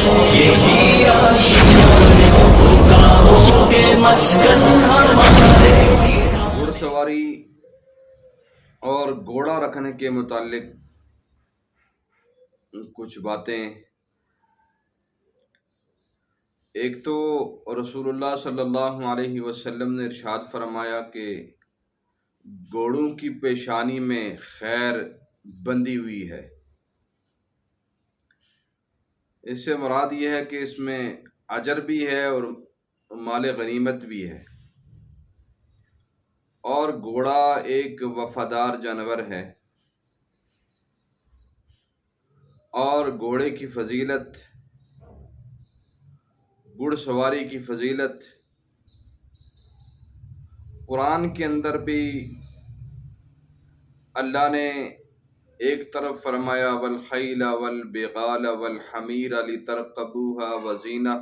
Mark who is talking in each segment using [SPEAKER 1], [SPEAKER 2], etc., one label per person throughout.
[SPEAKER 1] یہی آشیان خداؤں کے مسکن ہمارے۔
[SPEAKER 2] گھڑ سواری اور گھوڑا رکھنے کے متعلق کچھ باتیں۔ ایک تو رسول اللہ صلی اللہ علیہ وسلم نے ارشاد فرمایا کہ گھوڑوں کی پیشانی میں خیر بندھی ہوئی ہے۔ اس سے مراد یہ ہے کہ اس میں اجر بھی ہے اور مال غنیمت بھی ہے۔ اور گھوڑا ایک وفادار جانور ہے، اور گھوڑے کی فضیلت، گھڑ سواری کی فضیلت قرآن کے اندر بھی اللہ نے ایک طرف فرمایا والخیل والبغال والحمیر لترکبوها وزینہ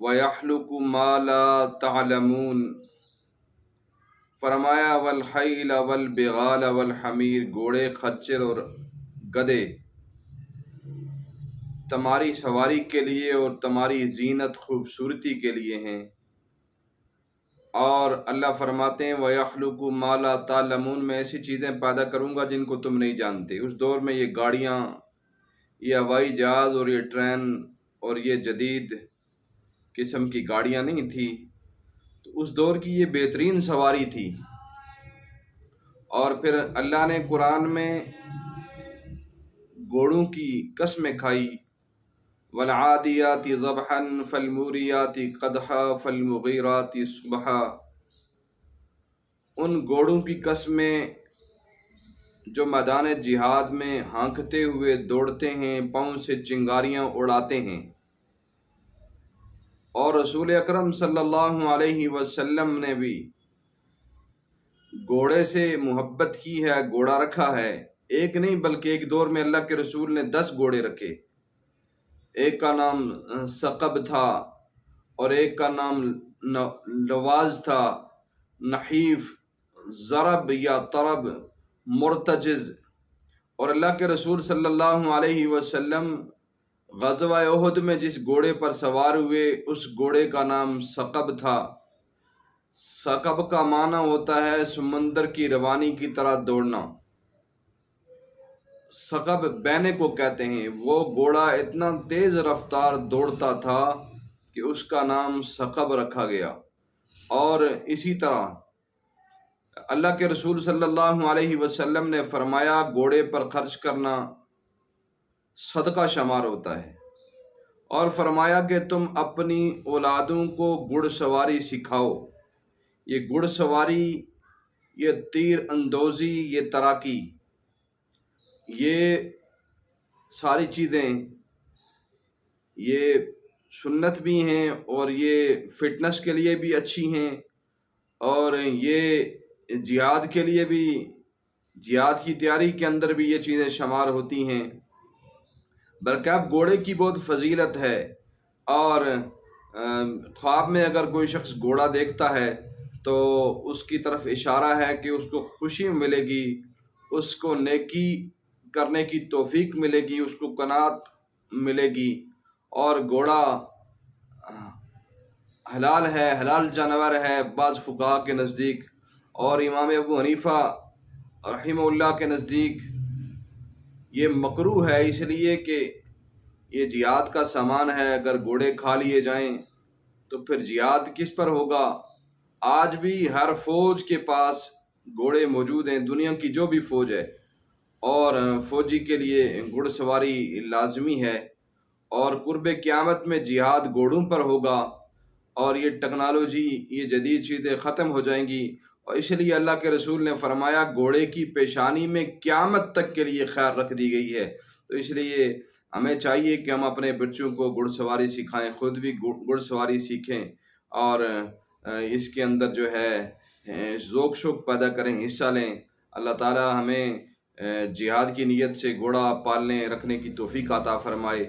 [SPEAKER 2] ویخلق ما لا تعلمون، فرمایا والخیل والبغال والحمیر، گھوڑے، خچر اور گدھے تمہاری سواری کے لیے اور تمہاری زینت خوبصورتی کے لیے ہیں۔ اور اللہ فرماتے ہیں وَيَخْلُقُ مَا لَا تَعْلَمُونَ، میں ایسی چیزیں پیدا کروں گا جن کو تم نہیں جانتے۔ اس دور میں یہ گاڑیاں، یہ ہوائی جہاز اور یہ ٹرین اور یہ جدید قسم کی گاڑیاں نہیں تھی، تو اس دور کی یہ بہترین سواری تھی۔ اور پھر اللہ نے قرآن میں گھوڑوں کی قسمیں کھائی، وَالْعَادِيَاتِ ضَبْحًا فَالْمُورِيَاتِ قَدْحًا فَالْمُغِيرَاتِ صُبْحًا، ان گھوڑوں کی قسمیں جو میدان جہاد میں ہانکتے ہوئے دوڑتے ہیں، پاؤں سے چنگاریاں اڑاتے ہیں۔ اور رسول اکرم صلی اللہ علیہ وسلم نے بھی گھوڑے سے محبت کی ہے، گھوڑا رکھا ہے۔ ایک نہیں بلکہ ایک دور میں اللہ کے رسول نے 10 گھوڑے رکھے۔ ایک کا نام ثقب تھا اور ایک کا نام لواز تھا، نحیف، ضرب یا طرب، مرتجز۔ اور اللہ کے رسول صلی اللہ علیہ وسلم غزوہ احد میں جس گھوڑے پر سوار ہوئے اس گھوڑے کا نام ثقب تھا۔ ثقب کا معنی ہوتا ہے سمندر کی روانی کی طرح دوڑنا۔ ثقب بینے کو کہتے ہیں۔ وہ گھوڑا اتنا تیز رفتار دوڑتا تھا کہ اس کا نام ثقب رکھا گیا۔ اور اسی طرح اللہ کے رسول صلی اللہ علیہ وسلم نے فرمایا گھوڑے پر خرچ کرنا صدقہ شمار ہوتا ہے، اور فرمایا کہ تم اپنی اولادوں کو گھڑ سواری سکھاؤ۔ یہ گھڑ سواری، یہ تیر اندوزی، یہ تیراکی، یہ ساری چیزیں یہ سنت بھی ہیں اور یہ فٹنس کے لیے بھی اچھی ہیں، اور یہ جہاد کے لیے بھی، جہاد کی تیاری کے اندر بھی یہ چیزیں شمار ہوتی ہیں۔ بلکہ اب گھوڑے کی بہت فضیلت ہے، اور خواب میں اگر کوئی شخص گھوڑا دیکھتا ہے تو اس کی طرف اشارہ ہے کہ اس کو خوشی ملے گی، اس کو نیکی کرنے کی توفیق ملے گی، اس کو قناعت ملے گی۔ اور گھوڑا حلال ہے، حلال جانور ہے بعض فقہاء کے نزدیک، اور امام ابو حنیفہ رحمہ اللہ کے نزدیک یہ مکروہ ہے، اس لیے کہ یہ جہاد کا سامان ہے۔ اگر گھوڑے کھا لیے جائیں تو پھر جہاد کس پر ہوگا؟ آج بھی ہر فوج کے پاس گھوڑے موجود ہیں، دنیا کی جو بھی فوج ہے، اور فوجی کے لیے گھڑ سواری لازمی ہے۔ اور قرب قیامت میں جہاد گھوڑوں پر ہوگا، اور یہ ٹیکنالوجی، یہ جدید چیزیں ختم ہو جائیں گی، اور اس لیے اللہ کے رسول نے فرمایا گھوڑے کی پیشانی میں قیامت تک کے لیے خیر رکھ دی گئی ہے۔ تو اس لیے ہمیں چاہیے کہ ہم اپنے بچوں کو گھڑ سواری سکھائیں، خود بھی گھڑ سواری سیکھیں، اور اس کے اندر جو ہے ذوق شوق پیدا کریں، حصہ لیں۔ اللہ تعالی ہمیں جہاد کی نیت سے گھوڑا پالنے رکھنے کی توفیق عطا فرمائے۔